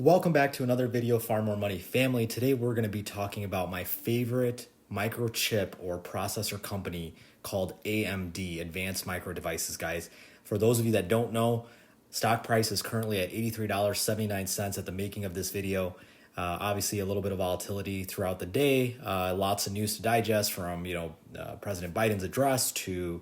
Welcome back to another video of PharMore Money family. Today we're going to be talking about my favorite microchip or processor company called AMD, Advanced Micro Devices, guys. For those of you that don't know, stock price is currently at $83.79 at the making of this video. Obviously a little bit of volatility throughout the day, lots of news to digest from, President Biden's address to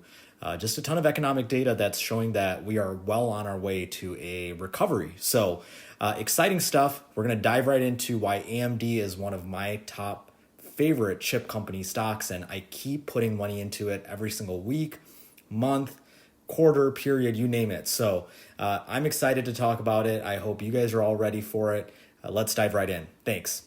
just a ton of economic data that's showing that we are well on our way to a recovery. So exciting stuff. We're going to dive right into why AMD is one of my top favorite chip company stocks, and I keep putting money into it every single week, month, quarter, period, you name it. So I'm excited to talk about it. I hope you guys are all ready for it. Let's dive right in. Thanks.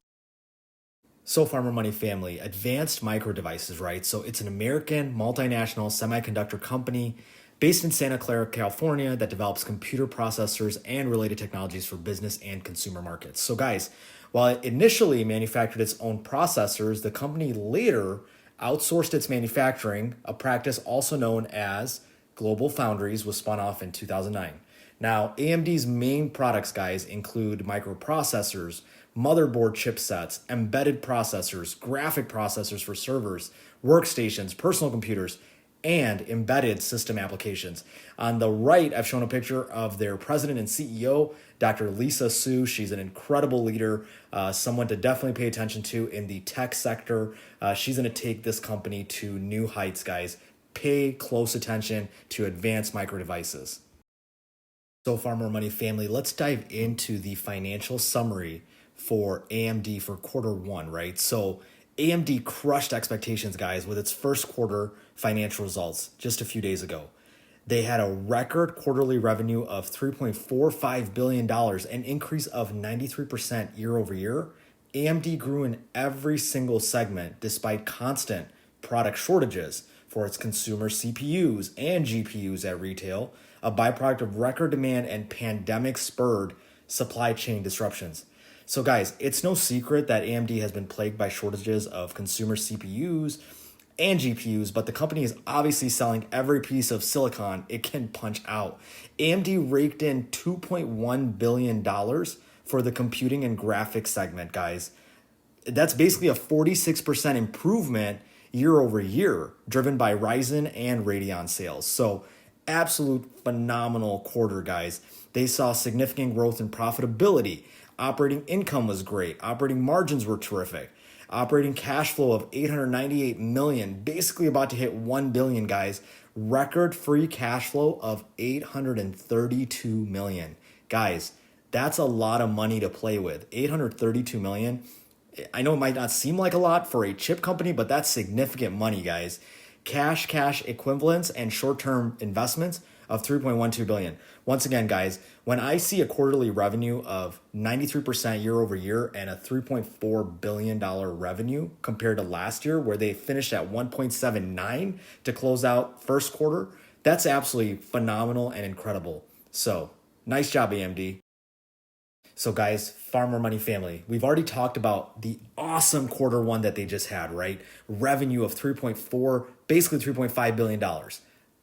So PharMore Money family, Advanced Micro Devices, right? So it's an American multinational semiconductor company based in Santa Clara, California, that develops computer processors and related technologies for business and consumer markets. So guys, while it initially manufactured its own processors, the company later outsourced its manufacturing, a practice also known as Global Foundries, was spun off in 2009. Now, AMD's main products, guys, include microprocessors, motherboard chipsets, embedded processors, graphic processors for servers, workstations, personal computers, and embedded system applications. On the right, I've shown a picture of their president and CEO, Dr. Lisa Su. She's an incredible leader, someone to definitely pay attention to in the tech sector. She's going to take this company to new heights, guys. Pay close attention to Advanced Micro Devices. So PharMore Money family, let's dive into the financial summary for AMD for quarter one, right? So AMD crushed expectations, guys, with its first quarter financial results just a few days ago. They had a record quarterly revenue of $3.45 billion, an increase of 93% year over year. AMD grew in every single segment despite constant product shortages for its consumer CPUs and GPUs at retail, a byproduct of record demand and pandemic-spurred supply chain disruptions. So guys, it's no secret that AMD has been plagued by shortages of consumer CPUs and GPUs, but the company is obviously selling every piece of silicon it can punch out. AMD raked in $2.1 billion for the computing and graphics segment, guys. That's basically a 46% improvement year over year, driven by Ryzen and Radeon sales. So absolute phenomenal quarter, guys. They saw significant growth in profitability. Operating income was great. Operating margins were terrific. Operating cash flow of $898 million, basically about to hit $1 billion, guys. Record free cash flow of $832 million. Guys, that's a lot of money to play with. $832 million. I know it might not seem like a lot for a chip company, but that's significant money, guys. Cash equivalents, and short-term investments of $3.12 billion. Once again, guys, when I see a quarterly revenue of 93% year over year and a $3.4 billion revenue compared to last year, where they finished at 1.79 to close out first quarter, that's absolutely phenomenal and incredible. So nice job, AMD. So guys, PharMore Money family, we've already talked about the awesome quarter one that they just had, right? Revenue of basically $3.5 billion.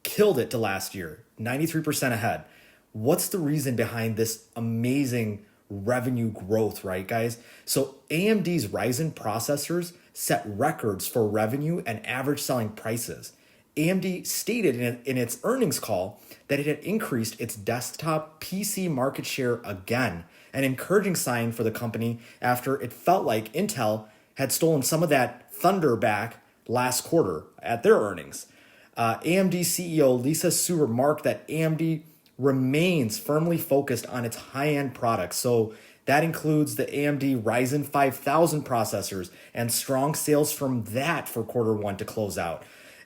Killed it to last year, 93% ahead. What's the reason behind this amazing revenue growth, right, guys? So AMD's Ryzen processors set records for revenue and average selling prices. AMD stated in its earnings call that it had increased its desktop PC market share again, an encouraging sign for the company after it felt like Intel had stolen some of that thunder back last quarter at their earnings. AMD CEO Lisa Su remarked that AMD remains firmly focused on its high-end products. So that includes the AMD Ryzen 5000 processors and strong sales from that for quarter one to close out.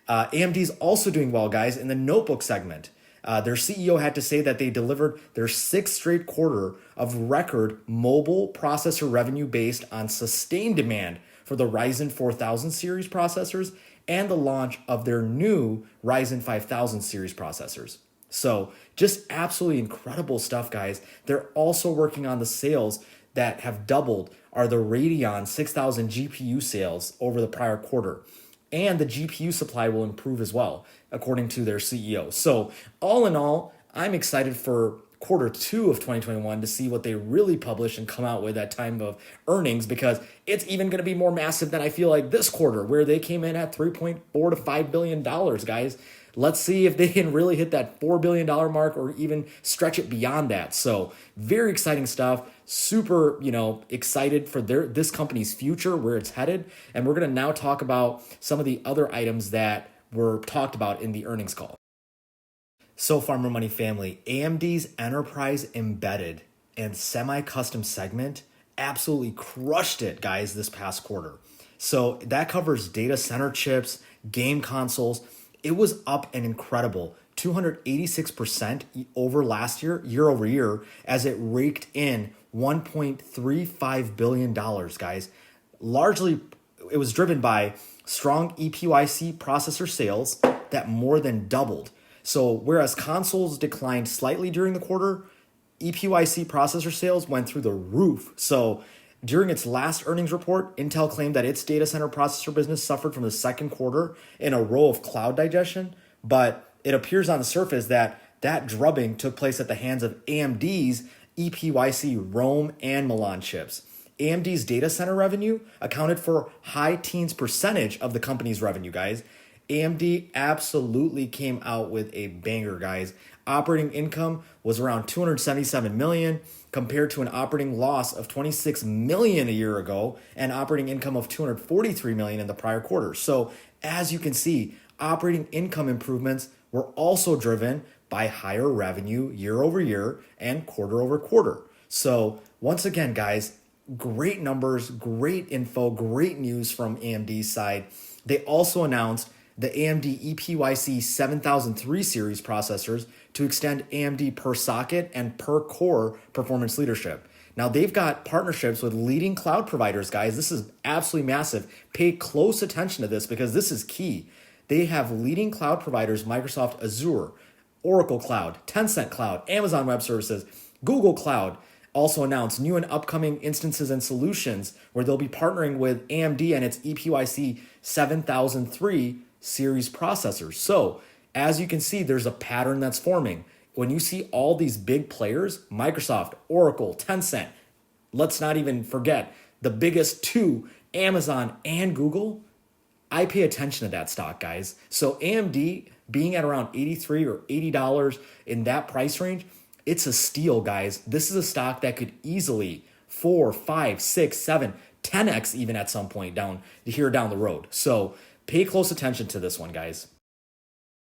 AMD's also doing well, guys, in the notebook segment. Their CEO had to say that they delivered their sixth straight quarter of record mobile processor revenue based on sustained demand for the Ryzen 4000 series processors and the launch of their new Ryzen 5000 series processors. So just absolutely incredible stuff, guys. They're also working on the sales that have doubled are the Radeon 6000 GPU sales over the prior quarter. And the GPU supply will improve as well, according to their CEO. So all in all, I'm excited for quarter two of 2021 to see what they really publish and come out with at time of earnings, because it's even going to be more massive than I feel like this quarter, where they came in at $3.4 to $5 billion, guys. Let's see if they can really hit that $4 billion mark or even stretch it beyond that. So very exciting stuff. Super, excited for this company's future, where it's headed. And we're going to now talk about some of the other items that were talked about in the earnings call. So PharMore Money family, AMD's enterprise embedded and semi-custom segment absolutely crushed it, guys, this past quarter. So that covers data center chips, game consoles. It was up an incredible 286% over last year over year, as it raked in $1.35 billion, guys. Largely, it was driven by strong EPYC processor sales that more than doubled. So whereas consoles declined slightly during the quarter, EPYC processor sales went through the roof. So during its last earnings report, Intel claimed that its data center processor business suffered from the second quarter in a row of cloud digestion, but it appears on the surface that drubbing took place at the hands of AMD's EPYC Rome and Milan chips. AMD's data center revenue accounted for high teens percentage of the company's revenue, guys. AMD absolutely came out with a banger, guys. Operating income was around $277 million compared to an operating loss of $26 million a year ago and operating income of $243 million in the prior quarter. So as you can see, operating income improvements were also driven by higher revenue year over year and quarter over quarter. So once again, guys, great numbers, great info, great news from AMD's side. They also announced the AMD EPYC 7003 series processors to extend AMD per socket and per core performance leadership. Now, they've got partnerships with leading cloud providers, guys. This is absolutely massive. Pay close attention to this because this is key. They have leading cloud providers, Microsoft Azure, Oracle Cloud, Tencent Cloud, Amazon Web Services, Google Cloud. Also announced new and upcoming instances and solutions where they'll be partnering with AMD and its EPYC 7003 series processors. So as you can see, there's a pattern that's forming. When you see all these big players, Microsoft, Oracle, Tencent, let's not even forget the biggest two, Amazon and Google, I pay attention to that stock, guys. So AMD being at around $83 or $80 in that price range, it's a steal, guys. This is a stock that could easily 4, 5, 6, 7, 10x even at some point down the road. So pay close attention to this one, guys.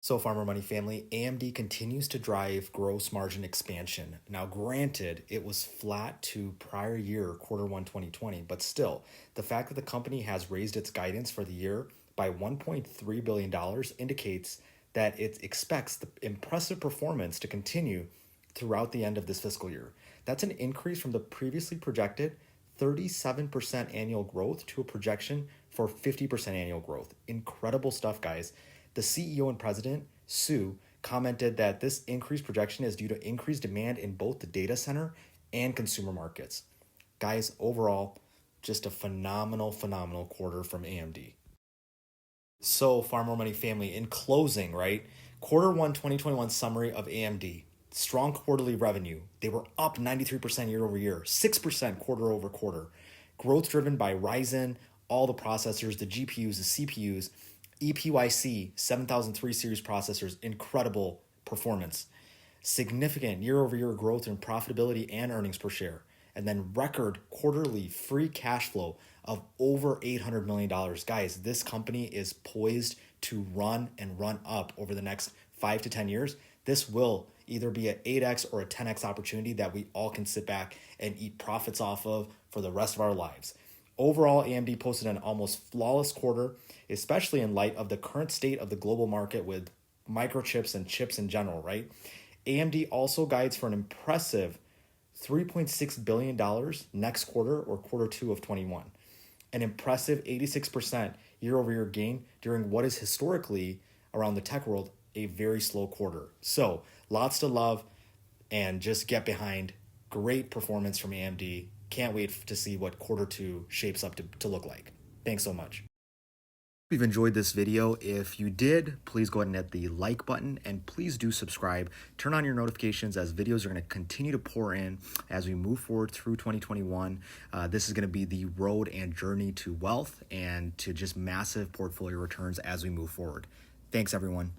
So PharMore Money family, AMD continues to drive gross margin expansion. Now, granted, it was flat to prior year, quarter one 2020, but still, the fact that the company has raised its guidance for the year by $1.3 billion indicates that it expects the impressive performance to continue throughout the end of this fiscal year. That's an increase from the previously projected 37% annual growth to a projection for 50% annual growth. Incredible stuff, guys. The CEO and president, Sue, commented that this increased projection is due to increased demand in both the data center and consumer markets. Guys, overall, just a phenomenal quarter from AMD. So, PharMore Money family, in closing, right? Quarter one 2021 summary of AMD. Strong quarterly revenue. They were up 93% year over year, 6% quarter over quarter. Growth driven by Ryzen, all the processors, the GPUs, the CPUs, EPYC 7003 series processors, incredible performance. Significant year over year growth in profitability and earnings per share. And then record quarterly free cash flow of over $800 million. Guys, this company is poised to run and run up over the next 5 to 10 years. This will either be an 8x or a 10x opportunity that we all can sit back and eat profits off of for the rest of our lives. Overall, AMD posted an almost flawless quarter, especially in light of the current state of the global market with microchips and chips in general, right? AMD also guides for an impressive $3.6 billion next quarter or quarter two of 21. An impressive 86% year over year gain during what is historically, around the tech world, a very slow quarter. So lots to love and just get behind. Great performance from AMD. Can't wait to see what quarter two shapes up to look like. Thanks so much. If you've enjoyed this video, if you did, please go ahead and hit the like button and please do subscribe. Turn on your notifications as videos are going to continue to pour in as we move forward through 2021. This is going to be the road and journey to wealth and to just massive portfolio returns as we move forward. Thanks, everyone.